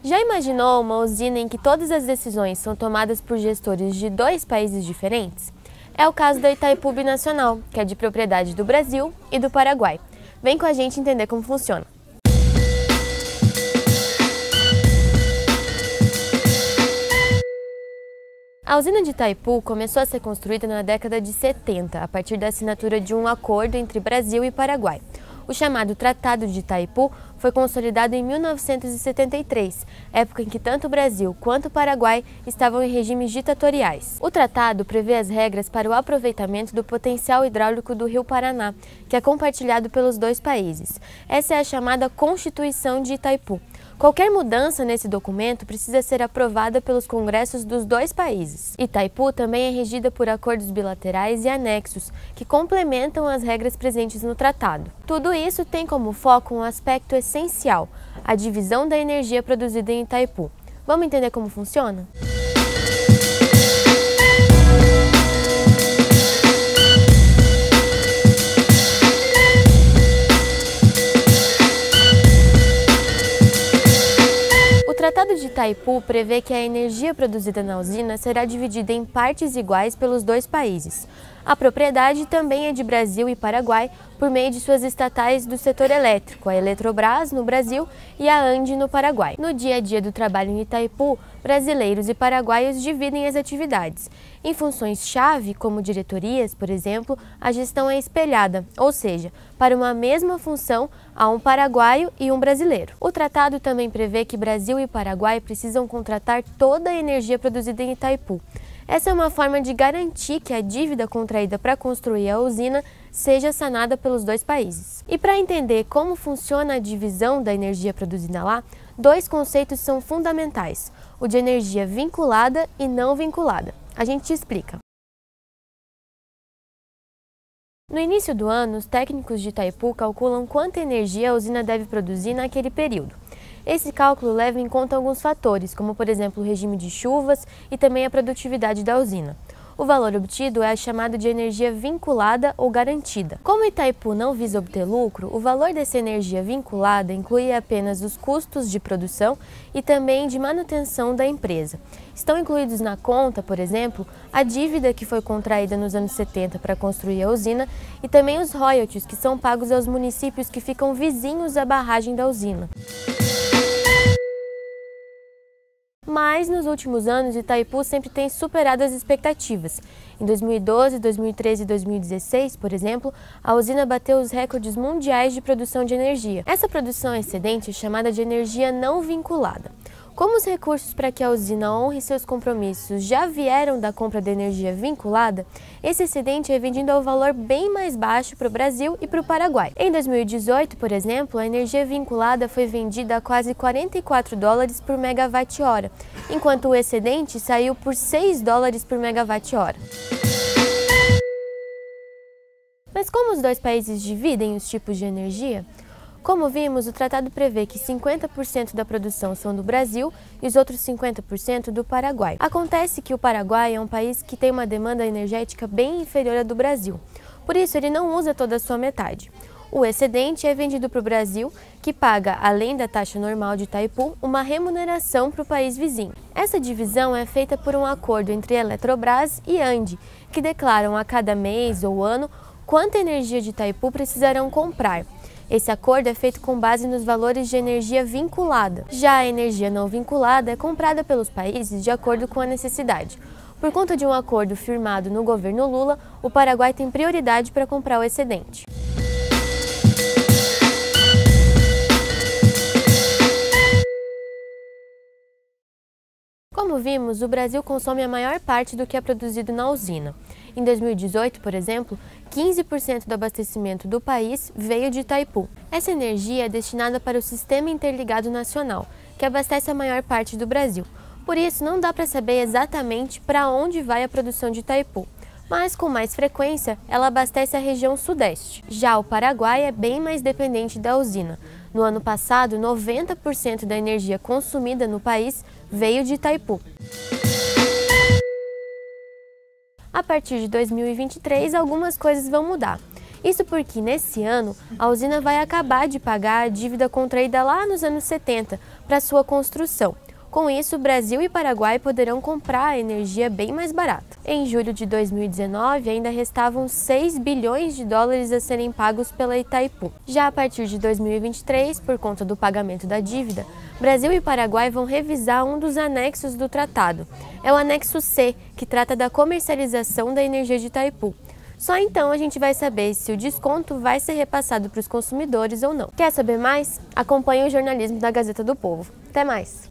Já imaginou uma usina em que todas as decisões são tomadas por gestores de dois países diferentes? É o caso da Itaipu Binacional, que é de propriedade do Brasil e do Paraguai. Vem com a gente entender como funciona. A usina de Itaipu começou a ser construída na década de 70, a partir da assinatura de um acordo entre Brasil e Paraguai. O chamado Tratado de Itaipu foi consolidado em 1973, época em que tanto o Brasil quanto o Paraguai estavam em regimes ditatoriais. O tratado prevê as regras para o aproveitamento do potencial hidráulico do Rio Paraná, que é compartilhado pelos dois países. Essa é a chamada Constituição de Itaipu. Qualquer mudança nesse documento precisa ser aprovada pelos congressos dos dois países. Itaipu também é regida por acordos bilaterais e anexos, que complementam as regras presentes no tratado. Tudo isso tem como foco um aspecto essencial, a divisão da energia produzida em Itaipu. Vamos entender como funciona? O Tratado de Itaipu prevê que a energia produzida na usina será dividida em partes iguais pelos dois países. A propriedade também é de Brasil e Paraguai por meio de suas estatais do setor elétrico, a Eletrobras no Brasil e a ANDE no Paraguai. No dia a dia do trabalho em Itaipu, brasileiros e paraguaios dividem as atividades. Em funções-chave, como diretorias, por exemplo, a gestão é espelhada, ou seja, para uma mesma função há um paraguaio e um brasileiro. O tratado também prevê que Brasil e Paraguai precisam contratar toda a energia produzida em Itaipu. Essa é uma forma de garantir que a dívida contraída para construir a usina seja sanada pelos dois países. E para entender como funciona a divisão da energia produzida lá, dois conceitos são fundamentais: o de energia vinculada e não vinculada. A gente te explica. No início do ano, os técnicos de Itaipu calculam quanta energia a usina deve produzir naquele período. Esse cálculo leva em conta alguns fatores, como por exemplo o regime de chuvas e também a produtividade da usina. O valor obtido é chamado de energia vinculada ou garantida. Como Itaipu não visa obter lucro, o valor dessa energia vinculada inclui apenas os custos de produção e também de manutenção da empresa. Estão incluídos na conta, por exemplo, a dívida que foi contraída nos anos 70 para construir a usina e também os royalties que são pagos aos municípios que ficam vizinhos à barragem da usina. Mas, nos últimos anos, Itaipu sempre tem superado as expectativas. Em 2012, 2013 e 2016, por exemplo, a usina bateu os recordes mundiais de produção de energia. Essa produção excedente é chamada de energia não vinculada. Como os recursos para que a usina honre seus compromissos já vieram da compra de energia vinculada, esse excedente é vendido ao valor bem mais baixo para o Brasil e para o Paraguai. Em 2018, por exemplo, a energia vinculada foi vendida a quase $44 por megawatt-hora, enquanto o excedente saiu por $6 por megawatt-hora. Mas como os dois países dividem os tipos de energia? Como vimos, o tratado prevê que 50% da produção são do Brasil e os outros 50% do Paraguai. Acontece que o Paraguai é um país que tem uma demanda energética bem inferior à do Brasil, por isso ele não usa toda a sua metade. O excedente é vendido para o Brasil, que paga, além da taxa normal de Itaipu, uma remuneração para o país vizinho. Essa divisão é feita por um acordo entre a Eletrobras e ANDE, que declaram a cada mês ou ano quanta energia de Itaipu precisarão comprar. Esse acordo é feito com base nos valores de energia vinculada. Já a energia não vinculada é comprada pelos países de acordo com a necessidade. Por conta de um acordo firmado no governo Lula, o Paraguai tem prioridade para comprar o excedente. Como vimos, o Brasil consome a maior parte do que é produzido na usina. Em 2018, por exemplo, 15% do abastecimento do país veio de Itaipu. Essa energia é destinada para o Sistema Interligado Nacional, que abastece a maior parte do Brasil. Por isso, não dá para saber exatamente para onde vai a produção de Itaipu, mas com mais frequência ela abastece a região sudeste. Já o Paraguai é bem mais dependente da usina. No ano passado, 90% da energia consumida no país veio de Itaipu. A partir de 2023, algumas coisas vão mudar. Isso porque, nesse ano, a usina vai acabar de pagar a dívida contraída lá nos anos 70, para sua construção. Com isso, Brasil e Paraguai poderão comprar a energia bem mais barata. Em julho de 2019, ainda restavam 6 bilhões de dólares a serem pagos pela Itaipu. Já a partir de 2023, por conta do pagamento da dívida, Brasil e Paraguai vão revisar um dos anexos do tratado. É o anexo C, que trata da comercialização da energia de Itaipu. Só então a gente vai saber se o desconto vai ser repassado para os consumidores ou não. Quer saber mais? Acompanhe o jornalismo da Gazeta do Povo. Até mais!